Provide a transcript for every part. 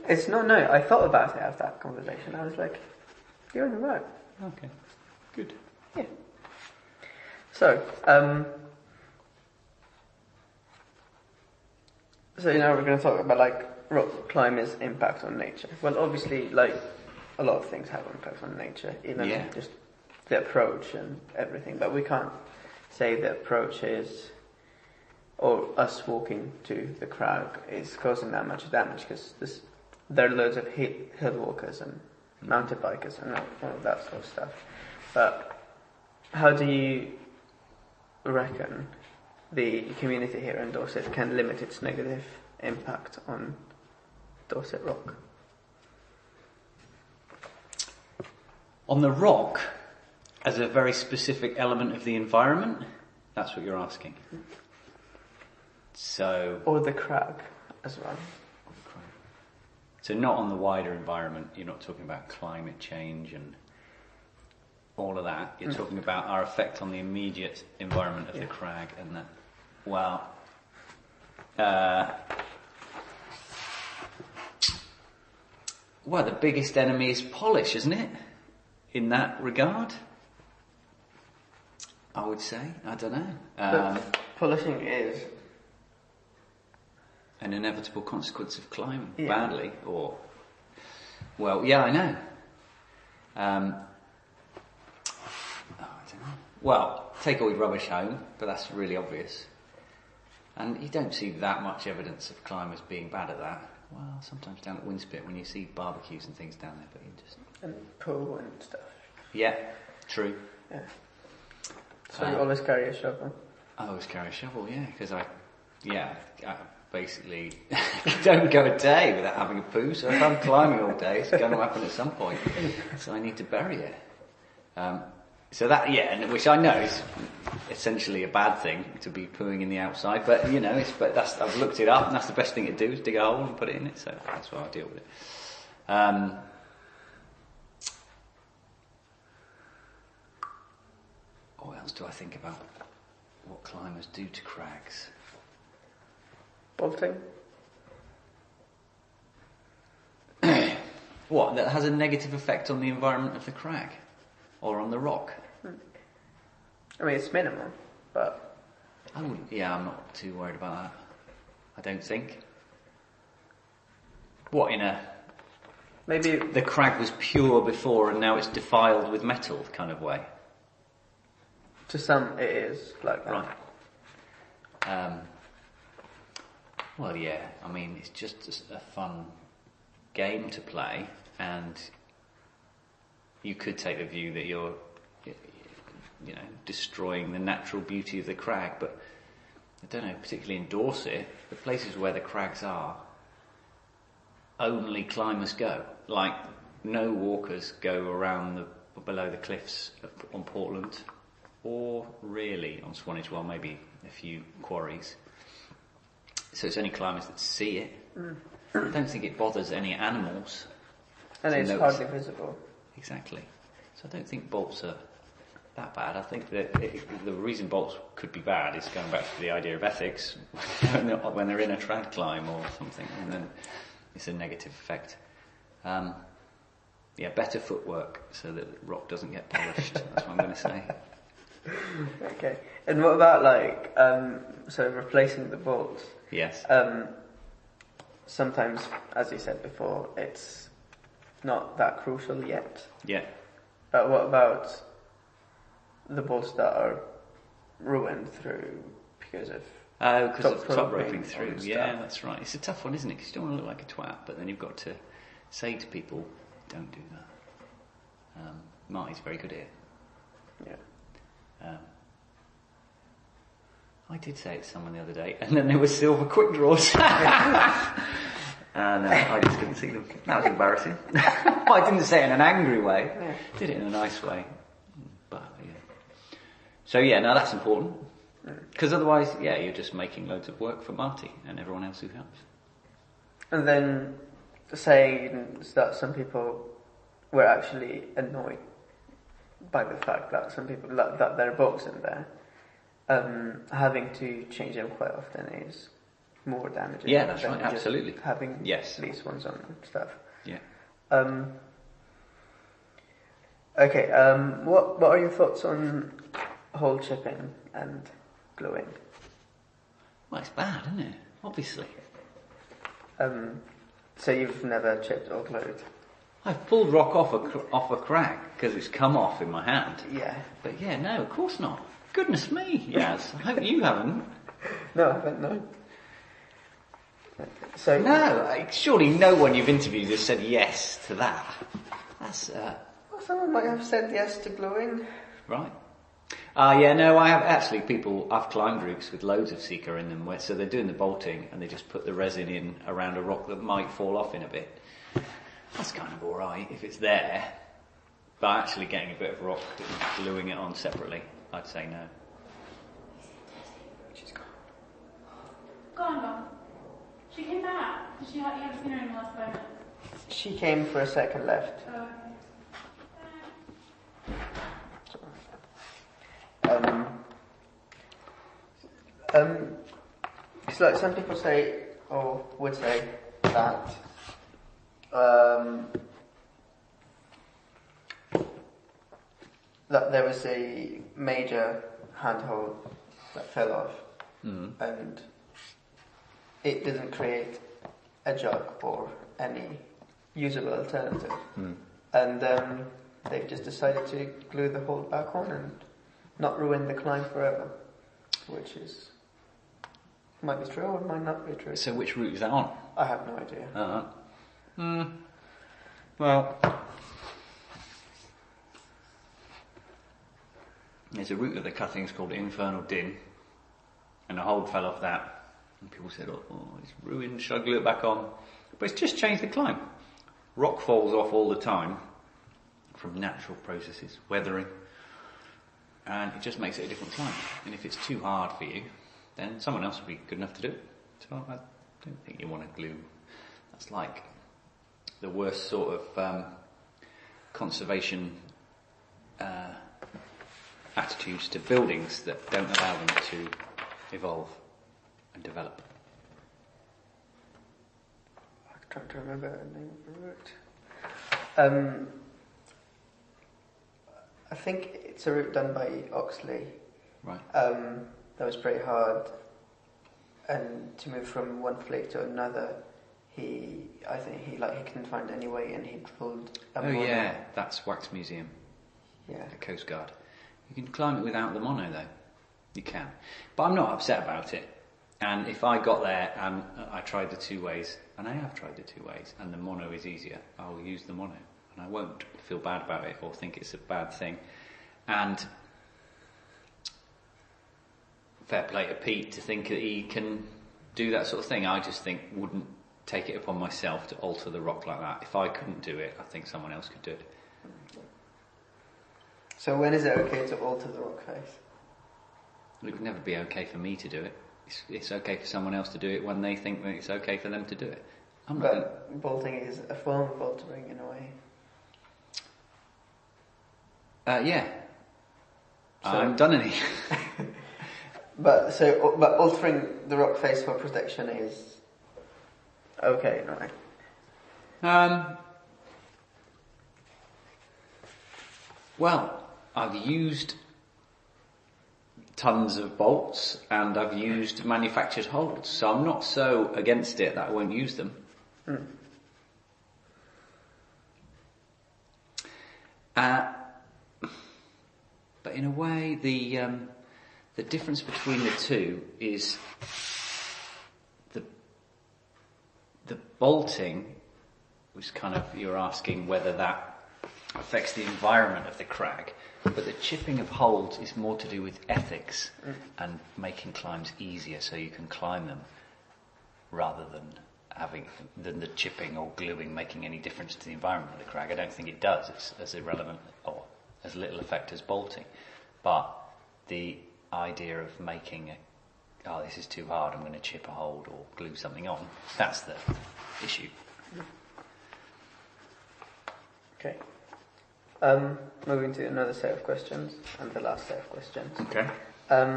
It's not, no, I thought about it after that conversation. I was like, you're on the right. Okay, good. Yeah. So, we're going to talk about like rock climbing's impact on nature. Well, obviously, like a lot of things have impact on nature, even just the approach and everything. But we can't say the approach is, or us walking to the crag is causing that much damage, because there are loads of hill walkers and mountain bikers and all of that sort of stuff. But how do you reckon the community here in Dorset can limit its negative impact on Dorset Rock? On the rock, as a very specific element of the environment, that's what you're asking. So, or the crag as well. So not on the wider environment. You're not talking about climate change and all of that. You're talking about our effect on the immediate environment of the crag and that. Well, the biggest enemy is polish, isn't it? In that regard, I would say. I don't know. But polishing is an inevitable consequence of climbing badly, or I know. I don't know. Well, take all your rubbish home, but that's really obvious. And you don't see that much evidence of climbers being bad at that. Well, sometimes down at Winspit when you see barbecues and things down there, but you just... And pool and stuff. Yeah, true. Yeah. So you always carry a shovel? I always carry a shovel, because I basically don't go a day without having a poo, so if I'm climbing all day, it's going to happen at some point. So I need to bury it. So that, and which I know is essentially a bad thing to be pooing in the outside, but I've looked it up, and that's the best thing to do is dig a hole and put it in it. So that's why I deal with it. What else do I think about what climbers do to crags? Bolting. What, that has a negative effect on the environment of the crag? Or on the rock? I mean, it's minimal, but... I'm not too worried about that. I don't think. What, in a... Maybe... The crag was pure before and now it's defiled with metal kind of way? To some it is like that. Right. I mean, it's just a fun game to play, and you could take the view that you're, destroying the natural beauty of the crag, but I don't know, particularly in Dorset, the places where the crags are, only climbers go. Like, no walkers go around below the cliffs on Portland, or really on Swanage, well, maybe a few quarries. So it's only climbers that see it. I don't think it bothers any animals. And it's hardly visible. Exactly. So I don't think bolts are that bad. I think that the reason bolts could be bad is going back to the idea of ethics when they're in a trad climb or something, and then it's a negative effect. Better footwork so that rock doesn't get polished. That's what I'm going to say. Okay. And what about replacing the bolts? Yes. Sometimes, as you said before, it's not that crucial yet. Yeah. But what about the bolts that are ruined because of top roping through? Yeah, that's right. It's a tough one, isn't it? Because you don't want to look like a twat, but then you've got to say to people, don't do that. Marty's very good at it. Yeah. I did say it to someone the other day, and then there were silver quick draws. And I just couldn't see them. That was embarrassing. Well, I didn't say it in an angry way. Yeah. Did it in a nice way. But, So, that's important. Because otherwise, you're just making loads of work for Marty and everyone else who helps. And then saying that some people were actually annoyed by the fact that some people, that there are bolts in there, having to change them quite often is more damaging. Yeah, that's than right. just Absolutely. having Yes. these ones on and stuff. Yeah. Okay. What are your thoughts on hole chipping and gluing? Well, it's bad, isn't it? Obviously. So you've never chipped or glued? I've pulled rock off a crack because it's come off in my hand. Yeah. But yeah, no, of course not. Goodness me, yes. I hope you haven't. No, I haven't, no. So No, surely no one you've interviewed has said yes to that. That's, well, someone might have said yes to gluing. right. Yeah, no, I have actually I've climbed routes with loads of Seeker in them so they're doing the bolting and they just put the resin in around a rock that might fall off in a bit. That's kind of alright if it's there. But actually getting a bit of rock and gluing it on separately, I'd say no. She's gone. Gone. She came back. You haven't seen her in the last 5 minutes. She came for a second left. Oh, It's like some people say, or would say, that that there was a major handhold that fell off, and it didn't create a jug or any usable alternative, and they've just decided to glue the hold back on and not ruin the climb forever, which is might be true or might not be true. So which route is that on? I have no idea. Well, there's a route that they're cutting, it's called Infernal Din, and a hold fell off that, and people said, oh, it's ruined, should I glue it back on? But it's just changed the climb. Rock falls off all the time from natural processes, weathering, and it just makes it a different climb. And if it's too hard for you, then someone else will be good enough to do it. So I don't think you want to glue. That's like the worst sort of conservation attitudes to buildings that don't allow them to evolve and develop. I'm trying to remember the name of the route. I think it's a route done by Oxley. Right. That was pretty hard, and to move from one fleet to another, I think he couldn't find any way, and he drilled a mono. Yeah, that's Wax Museum. Yeah. The Coast Guard. You can climb it without the mono though. You can. But I'm not upset about it. And if I got there and I tried the two ways, and I have tried the two ways, and the mono is easier, I'll use the mono. And I won't feel bad about it or think it's a bad thing. And fair play to Pete to think that he can do that sort of thing. I just wouldn't take it upon myself to alter the rock like that. If I couldn't do it, I think someone else could do it. So when is it okay to alter the rock face? It would never be okay for me to do it. It's okay for someone else to do it when they think that it's okay for them to do it. But bolting is a form of altering in a way. Yeah. So, I haven't done any. But altering the rock face for protection is okay, right? Well, I've used tons of bolts and I've used manufactured holds, so I'm not so against it that I won't use them. But in a way, the difference between the two is the bolting, which kind of you're asking whether that affects the environment of the crag, but the chipping of holds is more to do with ethics and making climbs easier so you can climb them, rather than the chipping or gluing making any difference to the environment of the crag. I don't think it does. It's as irrelevant or as little effect as bolting. But the idea of making this is too hard, I'm going to chip a hold or glue something on, that's the issue. Okay. Moving to another set of questions, and the last set of questions. Okay.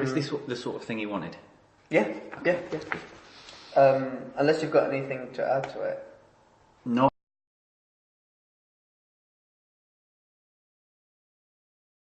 Is this the sort of thing you wanted? Yeah, yeah. Unless you've got anything to add to it. No.